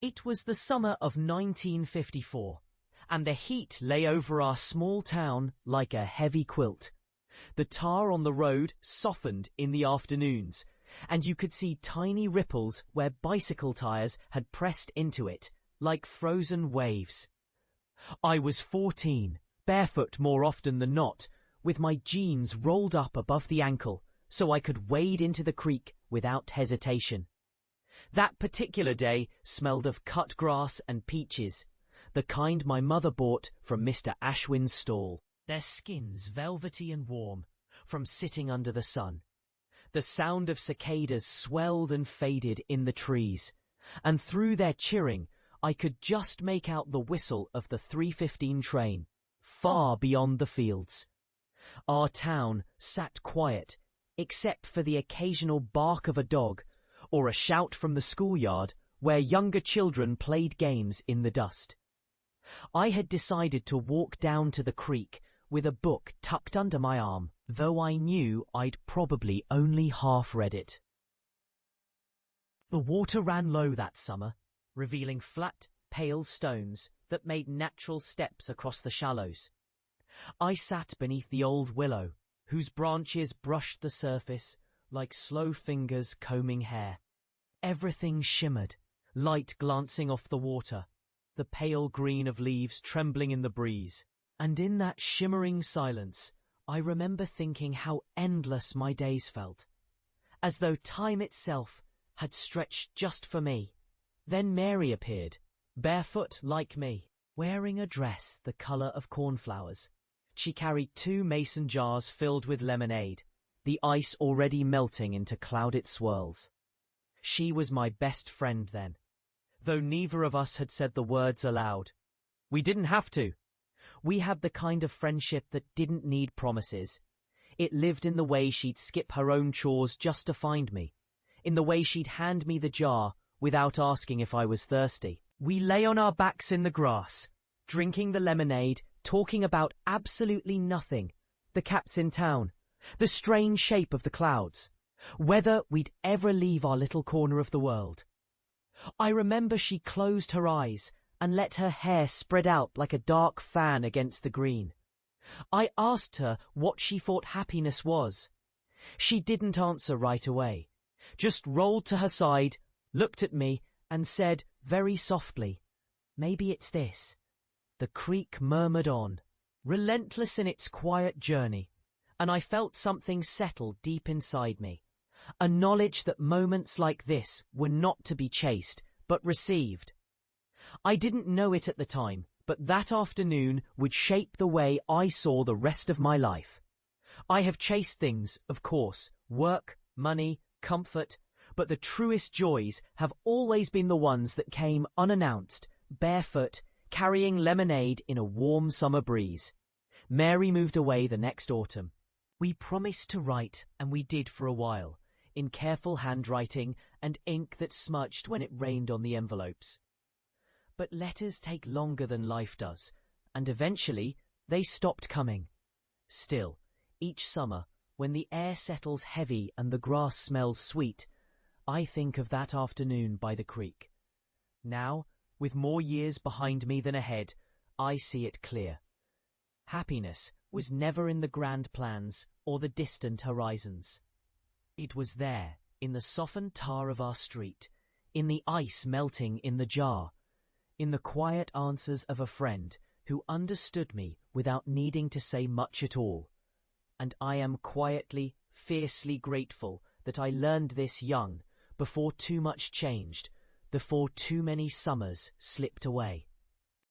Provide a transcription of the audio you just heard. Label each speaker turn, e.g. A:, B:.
A: It was the summer of 1954, and the heat lay over our small town like a heavy quilt. The tar on the road softened in the afternoons, and you could see tiny ripples where bicycle tires had pressed into it, like frozen waves. I was 14, barefoot more often than not, with my jeans rolled up above the ankle, so I could wade into the creek without hesitation. That particular day smelled of cut grass and peaches, the kind my mother bought from Mr. Ashwin's stall, their skins velvety and warm from sitting under the sun. The sound of cicadas swelled and faded in the trees, and through their chirring I could just make out the whistle of the 3:15 train, far beyond the fields. Our town sat quiet, except for the occasional bark of a dog or a shout from the schoolyard where younger children played games in the dust. I had decided to walk down to the creek with a book tucked under my arm, though I knew I'd probably only half read it. The water ran low that summer, revealing flat, pale stones that made natural steps across the shallows. I sat beneath the old willow, whose branches brushed the surface like slow fingers combing hair. Everything shimmered, light glancing off the water, the pale green of leaves trembling in the breeze. And in that shimmering silence, I remember thinking how endless my days felt, as though time itself had stretched just for me. Then Mary appeared, barefoot like me, wearing a dress the colour of cornflowers. She carried 2 mason jars filled with lemonade, the ice already melting into clouded swirls. She was my best friend then, though neither of us had said the words aloud. We didn't have to. We had the kind of friendship that didn't need promises. It lived in the way she'd skip her own chores just to find me, in the way she'd hand me the jar without asking if I was thirsty. We lay on our backs in the grass, drinking the lemonade, talking about absolutely nothing, the cats in town, the strange shape of the clouds, whether we'd ever leave our little corner of the world. I remember she closed her eyes and let her hair spread out like a dark fan against the green. I asked her what she thought happiness was. She didn't answer right away, just rolled to her side, looked at me, and said very softly, "Maybe it's this." The creek murmured on, relentless in its quiet journey, and I felt something settle deep inside me, a knowledge that moments like this were not to be chased, but received. I didn't know it at the time, but that afternoon would shape the way I saw the rest of my life. I have chased things, of course, work, money, comfort, but the truest joys have always been the ones that came unannounced, barefoot, carrying lemonade in a warm summer breeze. Mary moved away the next autumn. We promised to write, and we did for a while, in careful handwriting and ink that smudged when it rained on the envelopes. But letters take longer than life does, and eventually they stopped coming. Still, each summer, when the air settles heavy and the grass smells sweet, I think of that afternoon by the creek. Now, with more years behind me than ahead, I see it clear. Happiness was never in the grand plans or the distant horizons. It was there, in the softened tar of our street, in the ice melting in the jar, in the quiet answers of a friend who understood me without needing to say much at all. And I am quietly, fiercely grateful that I learned this young, before too much changed, before too many summers slipped away.